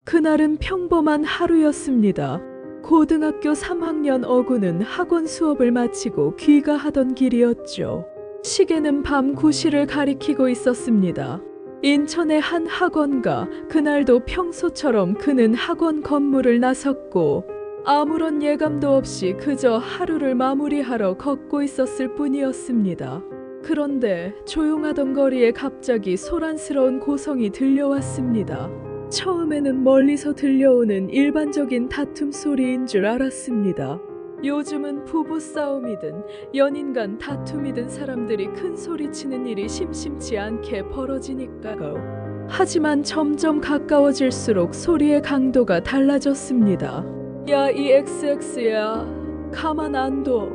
그날은 평범한 하루였습니다. 고등학교 3학년 어구는 학원 수업을 마치고 귀가하던 길이었죠. 시계는 밤 9시를 가리키고 있었습니다. 인천의 한 학원가, 그날도 평소처럼 그는 학원 건물을 나섰고 아무런 예감도 없이 그저 하루를 마무리하러 걷고 있었을 뿐이었습니다. 그런데 조용하던 거리에 갑자기 소란스러운 고성이 들려왔습니다. 처음에는 멀리서 들려오는 일반적인 다툼 소리인 줄 알았습니다. 요즘은 부부싸움이든 연인 간 다툼이든 사람들이 큰 소리치는 일이 심심치 않게 벌어지니까요. 하지만 점점 가까워질수록 소리의 강도가 달라졌습니다. 야, 이 XX야, 가만 안 둬.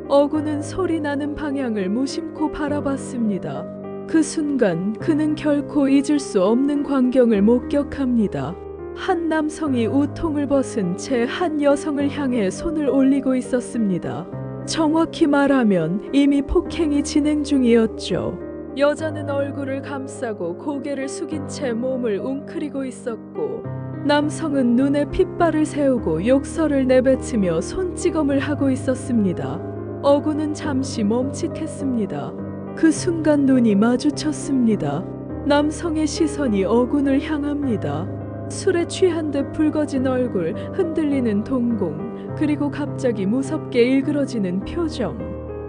어구는 소리 나는 방향을 무심코 바라봤습니다. 그 순간 그는 결코 잊을 수 없는 광경을 목격합니다. 한 남성이 우통을 벗은 채 한 여성을 향해 손을 올리고 있었습니다. 정확히 말하면 이미 폭행이 진행 중이었죠. 여자는 얼굴을 감싸고 고개를 숙인 채 몸을 웅크리고 있었고, 남성은 눈에 핏발을 세우고 욕설을 내뱉으며 손찌검을 하고 있었습니다. 어구는 잠시 멈칫했습니다. 그 순간 눈이 마주쳤습니다. 남성의 시선이 어군을 향합니다. 술에 취한 듯 붉어진 얼굴, 흔들리는 동공, 그리고 갑자기 무섭게 일그러지는 표정.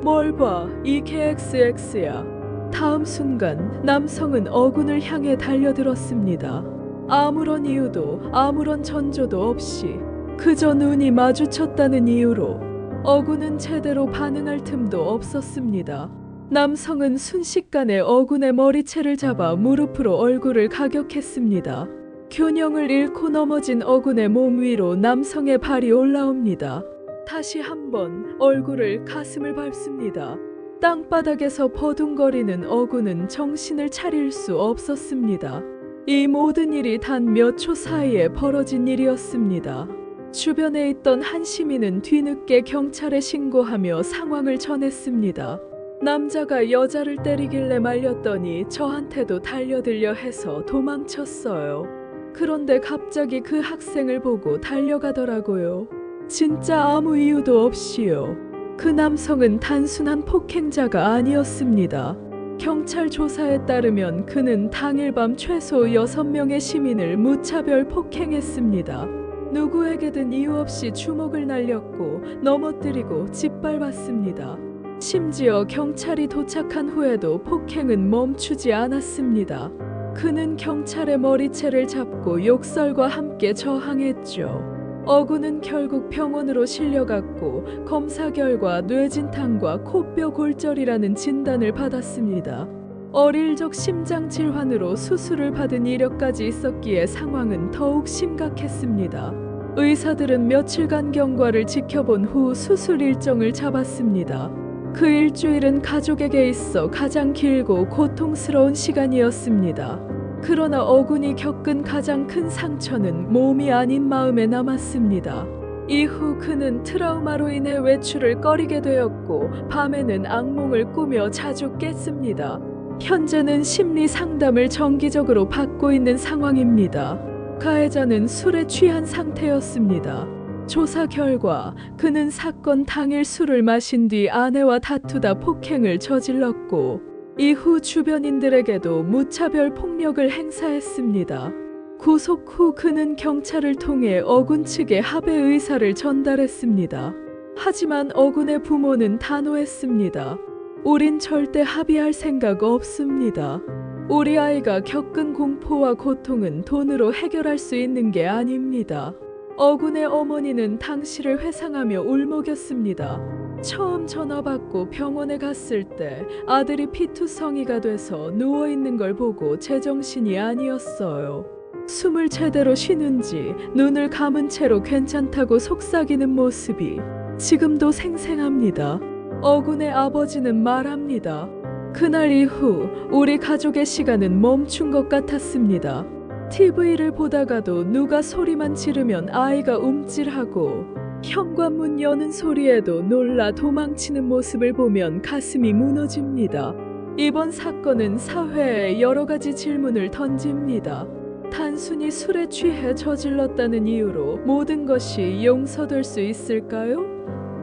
뭘 봐, 이게 XX야. 다음 순간 남성은 어군을 향해 달려들었습니다. 아무런 이유도 아무런 전조도 없이 그저 눈이 마주쳤다는 이유로 어군은 제대로 반응할 틈도 없었습니다. 남성은 순식간에 어군의 머리채를 잡아 무릎으로 얼굴을 가격했습니다. 균형을 잃고 넘어진 어군의 몸 위로 남성의 발이 올라옵니다. 다시 한번 얼굴을 가슴을 밟습니다. 땅바닥에서 버둥거리는 어군은 정신을 차릴 수 없었습니다. 이 모든 일이 단 몇 초 사이에 벌어진 일이었습니다. 주변에 있던 한 시민은 뒤늦게 경찰에 신고하며 상황을 전했습니다. 남자가 여자를 때리길래 말렸더니 저한테도 달려들려 해서 도망쳤어요. 그런데 갑자기 그 학생을 보고 달려가더라고요. 진짜 아무 이유도 없이요. 그 남성은 단순한 폭행자가 아니었습니다. 경찰 조사에 따르면 그는 당일 밤 최소 6명의 시민을 무차별 폭행했습니다. 누구에게든 이유 없이 주먹을 날렸고 넘어뜨리고 짓밟았습니다. 심지어 경찰이 도착한 후에도 폭행은 멈추지 않았습니다. 그는 경찰의 머리채를 잡고 욕설과 함께 저항했죠. 어구는 결국 병원으로 실려갔고 검사 결과 뇌진탕과 코뼈 골절이라는 진단을 받았습니다. 어릴 적 심장 질환으로 수술을 받은 이력까지 있었기에 상황은 더욱 심각했습니다. 의사들은 며칠간 경과를 지켜본 후 수술 일정을 잡았습니다. 그 일주일은 가족에게 있어 가장 길고 고통스러운 시간이었습니다. 그러나 어군이 겪은 가장 큰 상처는 몸이 아닌 마음에 남았습니다. 이후 그는 트라우마로 인해 외출을 꺼리게 되었고 밤에는 악몽을 꾸며 자주 깼습니다. 현재는 심리 상담을 정기적으로 받고 있는 상황입니다. 가해자는 술에 취한 상태였습니다. 조사 결과 그는 사건 당일 술을 마신 뒤 아내와 다투다 폭행을 저질렀고 이후 주변인들에게도 무차별 폭력을 행사했습니다. 구속 후 그는 경찰을 통해 어군 측에 합의 의사를 전달했습니다. 하지만 어군의 부모는 단호했습니다. 우린 절대 합의할 생각 없습니다. 우리 아이가 겪은 공포와 고통은 돈으로 해결할 수 있는 게 아닙니다. 어군의 어머니는 당시를 회상하며 울먹였습니다. 처음 전화 받고 병원에 갔을 때 아들이 피투성이가 돼서 누워있는 걸 보고 제정신이 아니었어요. 숨을 제대로 쉬는지 눈을 감은 채로 괜찮다고 속삭이는 모습이 지금도 생생합니다. 어군의 아버지는 말합니다. 그날 이후 우리 가족의 시간은 멈춘 것 같았습니다. TV를 보다가도 누가 소리만 지르면 아이가 움찔하고 현관문 여는 소리에도 놀라 도망치는 모습을 보면 가슴이 무너집니다. 이번 사건은 사회에 여러 가지 질문을 던집니다. 단순히 술에 취해 저질렀다는 이유로 모든 것이 용서될 수 있을까요?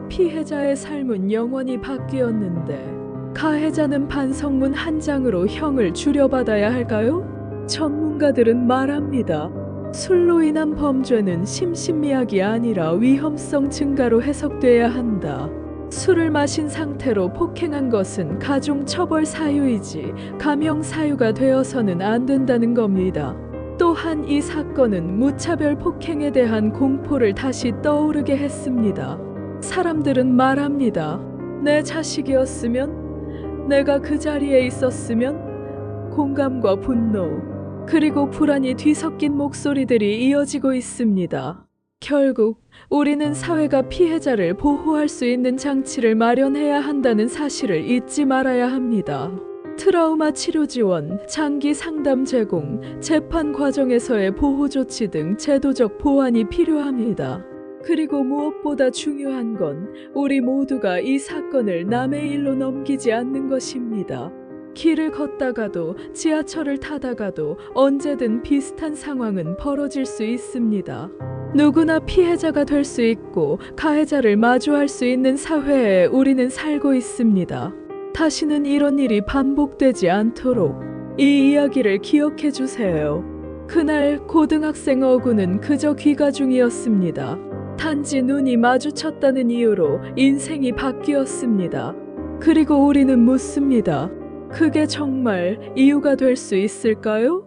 피해자의 삶은 영원히 바뀌었는데 가해자는 반성문 한 장으로 형을 줄여받아야 할까요? 전문가들은 말합니다. 술로 인한 범죄는 심신미약이 아니라 위험성 증가로 해석돼야 한다. 술을 마신 상태로 폭행한 것은 가중처벌 사유이지 감형 사유가 되어서는 안 된다는 겁니다. 또한 이 사건은 무차별 폭행에 대한 공포를 다시 떠오르게 했습니다. 사람들은 말합니다. 내 자식이었으면, 내가 그 자리에 있었으면, 공감과 분노, 그리고 불안이 뒤섞인 목소리들이 이어지고 있습니다. 결국 우리는 사회가 피해자를 보호할 수 있는 장치를 마련해야 한다는 사실을 잊지 말아야 합니다. 트라우마 치료 지원, 장기 상담 제공, 재판 과정에서의 보호 조치 등 제도적 보완이 필요합니다. 그리고 무엇보다 중요한 건 우리 모두가 이 사건을 남의 일로 넘기지 않는 것입니다. 길을 걷다가도 지하철을 타다가도 언제든 비슷한 상황은 벌어질 수 있습니다. 누구나 피해자가 될 수 있고 가해자를 마주할 수 있는 사회에 우리는 살고 있습니다. 다시는 이런 일이 반복되지 않도록 이 이야기를 기억해 주세요. 그날 고등학생 어구는 그저 귀가 중이었습니다. 단지 눈이 마주쳤다는 이유로 인생이 바뀌었습니다. 그리고 우리는 묻습니다. 그게 정말 이유가 될 수 있을까요?